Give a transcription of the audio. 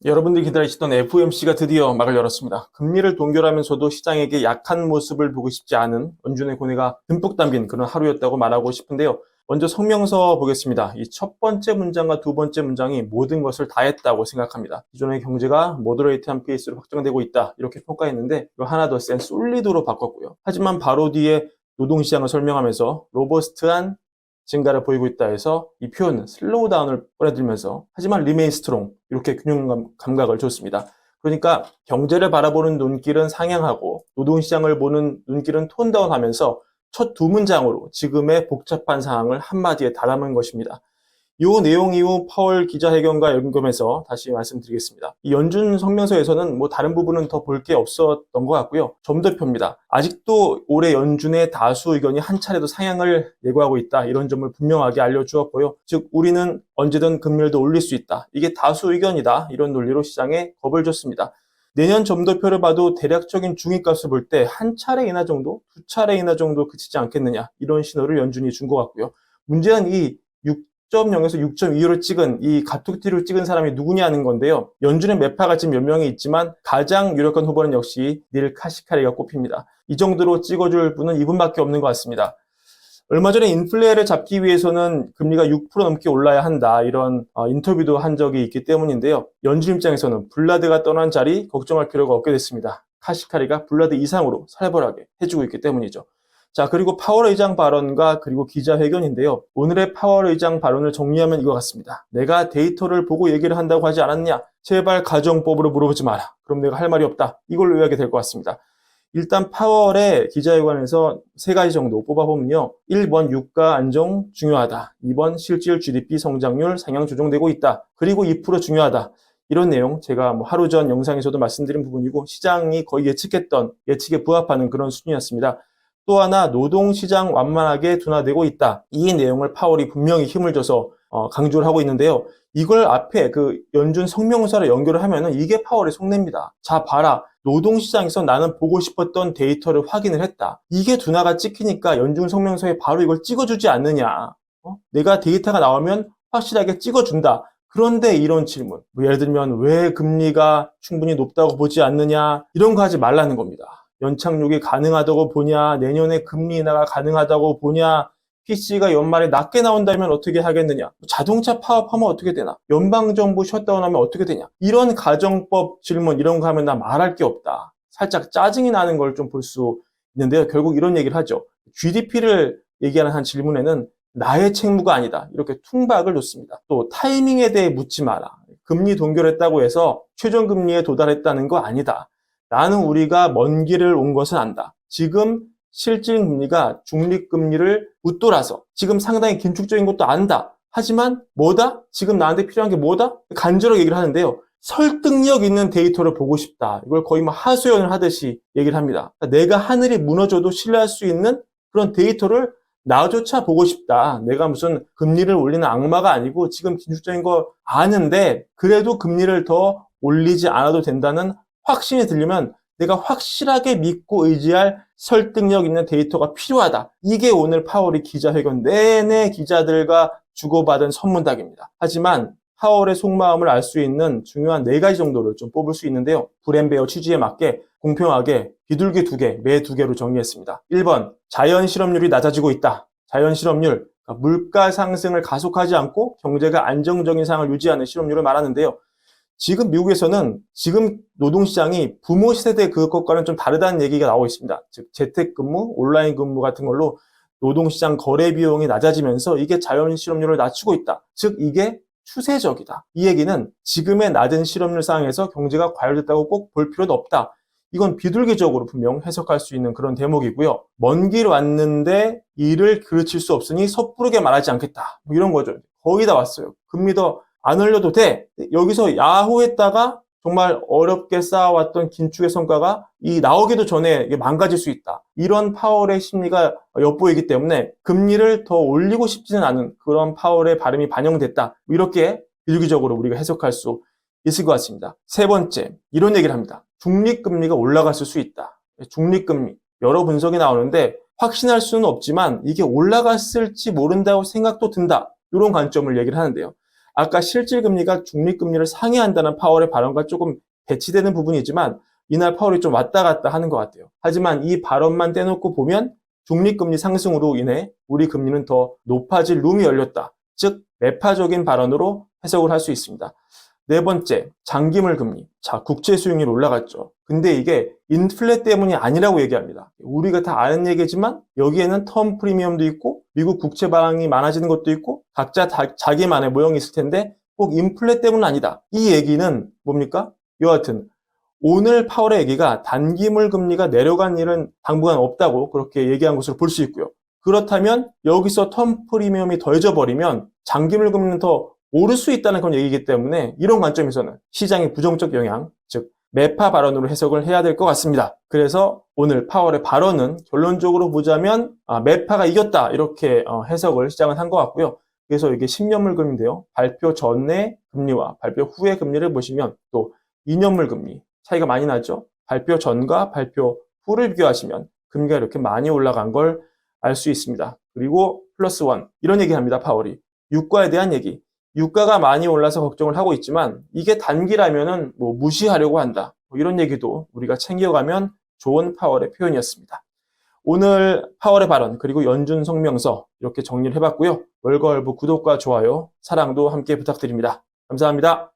여러분들이 기다리시던 FOMC가 드디어 막을 열었습니다. 금리를 동결하면서도 시장에게 약한 모습을 보고 싶지 않은 연준의 고뇌가 듬뿍 담긴 그런 하루였다고 말하고 싶은데요. 먼저 성명서 보겠습니다. 이 첫 번째 문장과 두 번째 문장이 모든 것을 다 했다고 생각합니다. 기존의 경제가 모더레이트한 페이스로 확정되고 있다, 이렇게 평가했는데 이거 하나 더 센 솔리드로 바꿨고요. 하지만 바로 뒤에 노동시장을 설명하면서 로버스트한 증가를 보이고 있다 해서 이 표현은 슬로우 다운을 꺼내들면서 하지만 리메인 스트롱, 이렇게 균형 감각을 줬습니다. 그러니까 경제를 바라보는 눈길은 상향하고 노동시장을 보는 눈길은 톤다운 하면서 첫 두 문장으로 지금의 복잡한 상황을 한마디에 다 담은 것입니다. 이 내용 이후 파월 기자회견과 연금해서 다시 말씀드리겠습니다. 이 연준 성명서에서는 다른 부분은 더 볼 게 없었던 것 같고요. 점도표입니다. 아직도 올해 연준의 다수 의견이 한 차례도 상향을 예고하고 있다, 이런 점을 분명하게 알려주었고요. 즉 우리는 언제든 금리를 더 올릴 수 있다, 이게 다수 의견이다, 이런 논리로 시장에 겁을 줬습니다. 내년 점도표를 봐도 대략적인 중위값을 볼 때 한 차례 인하 정도, 두 차례 인하 정도 그치지 않겠느냐, 이런 신호를 연준이 준 것 같고요. 문제는 이 6.0에서 6.25를 찍은 이 가툭띠를 찍은 사람이 누구냐는 건데요. 연준의 매파가 지금 몇 명이 있지만 가장 유력한 후보는 역시 닐 카시카리가 꼽힙니다. 이 정도로 찍어줄 분은 이분밖에 없는 것 같습니다. 얼마 전에 인플레를 잡기 위해서는 금리가 6% 넘게 올라야 한다, 이런 인터뷰도 한 적이 있기 때문인데요. 연준 입장에서는 블라드가 떠난 자리 걱정할 필요가 없게 됐습니다. 카시카리가 블라드 이상으로 살벌하게 해주고 있기 때문이죠. 자, 그리고 파월 의장 발언과 그리고 기자회견인데요. 오늘의 파월 의장 발언을 정리하면 이거 같습니다. 내가 데이터를 보고 얘기를 한다고 하지 않았냐? 제발 가정법으로 물어보지 마라. 그럼 내가 할 말이 없다, 이걸로 요약이 될 것 같습니다. 일단 파월의 기자회견에서 세 가지 정도 뽑아보면요. 1번 유가 안정 중요하다. 2번 실질 GDP 성장률 상향 조정되고 있다. 그리고 2% 중요하다. 이런 내용 제가 하루 전 영상에서도 말씀드린 부분이고 시장이 거의 예측했던 예측에 부합하는 그런 수준이었습니다. 또 하나 노동시장 완만하게 둔화되고 있다. 이 내용을 파월이 분명히 힘을 줘서 강조를 하고 있는데요. 이걸 앞에 그 연준 성명서를 연결을 하면은 이게 파월의 속내입니다. 자, 봐라. 노동시장에서 나는 보고 싶었던 데이터를 확인을 했다. 이게 둔화가 찍히니까 연준 성명서에 바로 이걸 찍어주지 않느냐. 내가 데이터가 나오면 확실하게 찍어준다. 그런데 이런 질문, 예를 들면 왜 금리가 충분히 높다고 보지 않느냐, 이런 거 하지 말라는 겁니다. 연착륙이 가능하다고 보냐, 내년에 금리 인하가 가능하다고 보냐, PC가 연말에 낮게 나온다면 어떻게 하겠느냐, 자동차 파업하면 어떻게 되나, 연방정부 셧다운하면 어떻게 되냐, 이런 가정법 질문, 이런 거 하면 나 말할 게 없다. 살짝 짜증이 나는 걸 좀 볼 수 있는데요. 결국 이런 얘기를 하죠. GDP를 얘기하는 한 질문에는 나의 책무가 아니다, 이렇게 퉁박을 놓습니다. 또 타이밍에 대해 묻지 마라. 금리 동결했다고 해서 최종금리에 도달했다는 거 아니다. 나는 우리가 먼 길을 온 것은 안다. 지금 실질금리가 중립금리를 웃돌아서 지금 상당히 긴축적인 것도 안다. 하지만 뭐다? 지금 나한테 필요한 게 뭐다? 간절하게 얘기를 하는데요. 설득력 있는 데이터를 보고 싶다. 이걸 거의 하소연을 하듯이 얘기를 합니다. 내가 하늘이 무너져도 신뢰할 수 있는 그런 데이터를 나조차 보고 싶다. 내가 무슨 금리를 올리는 악마가 아니고 지금 긴축적인 거 아는데 그래도 금리를 더 올리지 않아도 된다는 확신이 들려면 내가 확실하게 믿고 의지할 설득력 있는 데이터가 필요하다. 이게 오늘 파월이 기자회견 내내 기자들과 주고받은 선문답입니다. 하지만 파월의 속마음을 알 수 있는 중요한 네 가지 정도를 좀 뽑을 수 있는데요. 브랜베어 취지에 맞게 공평하게 비둘기 두 개, 매 두 개로 정리했습니다. 1번, 자연 실업률이 낮아지고 있다. 자연 실업률, 그러니까 물가 상승을 가속하지 않고 경제가 안정적인 상황을 유지하는 실업률을 말하는데요. 지금 미국에서는 지금 노동시장이 부모 세대 그것과는 좀 다르다는 얘기가 나오고 있습니다. 즉 재택근무, 온라인 근무 같은 걸로 노동시장 거래 비용이 낮아지면서 이게 자연 실업률을 낮추고 있다. 즉 이게 추세적이다. 이 얘기는 지금의 낮은 실업률 상황에서 경제가 과열됐다고 꼭 볼 필요는 없다. 이건 비둘기적으로 분명 해석할 수 있는 그런 대목이고요. 먼 길 왔는데 이를 그르칠 수 없으니 섣부르게 말하지 않겠다. 이런 거죠. 거의 다 왔어요. 금리 더 안 올려도 돼. 여기서 야호했다가 정말 어렵게 쌓아왔던 긴축의 성과가 이 나오기도 전에 이게 망가질 수 있다. 이런 파월의 심리가 엿보이기 때문에 금리를 더 올리고 싶지는 않은 그런 파월의 발음이 반영됐다. 이렇게 비유기적으로 우리가 해석할 수 있을 것 같습니다. 세 번째, 이런 얘기를 합니다. 중립금리가 올라갔을 수 있다. 중립금리, 여러 분석이 나오는데 확신할 수는 없지만 이게 올라갔을지 모른다고 생각도 든다. 이런 관점을 얘기를 하는데요. 아까 실질금리가 중립금리를 상회한다는 파월의 발언과 조금 배치되는 부분이지만 이날 파월이 좀 왔다 갔다 하는 것 같아요. 하지만 이 발언만 떼놓고 보면 중립금리 상승으로 인해 우리 금리는 더 높아질 룸이 열렸다. 즉 매파적인 발언으로 해석을 할 수 있습니다. 네 번째, 장기물 금리. 자, 국채 수익률 올라갔죠. 근데 이게 인플레 때문이 아니라고 얘기합니다. 우리가 다 아는 얘기지만 여기에는 텀 프리미엄도 있고 미국 국채 발행이 많아지는 것도 있고 각자 자기만의 모형이 있을 텐데 꼭 인플레 때문은 아니다. 이 얘기는 뭡니까? 여하튼 오늘 파월의 얘기가 단기물 금리가 내려간 일은 당분간 없다고 그렇게 얘기한 것으로 볼 수 있고요. 그렇다면 여기서 텀 프리미엄이 더해져 버리면 장기물 금리는 더 오를 수 있다는 그런 얘기이기 때문에 이런 관점에서는 시장의 부정적 영향, 즉 매파 발언으로 해석을 해야 될 것 같습니다. 그래서 오늘 파월의 발언은 결론적으로 보자면 매파가 이겼다 이렇게 해석을 시장은 한 것 같고요. 그래서 이게 10년물 금리인데요. 발표 전의 금리와 발표 후의 금리를 보시면 또 2년물 금리 차이가 많이 나죠. 발표 전과 발표 후를 비교하시면 금리가 이렇게 많이 올라간 걸 알 수 있습니다. 그리고 플러스 원 이런 얘기합니다. 파월이 유가에 대한 얘기. 유가가 많이 올라서 걱정을 하고 있지만 이게 단기라면은 뭐 무시하려고 한다. 뭐 이런 얘기도 우리가 챙겨가면 좋은 파월의 표현이었습니다. 오늘 파월의 발언 그리고 연준 성명서 이렇게 정리를 해봤고요. 월거월부 구독과 좋아요, 사랑도 함께 부탁드립니다. 감사합니다.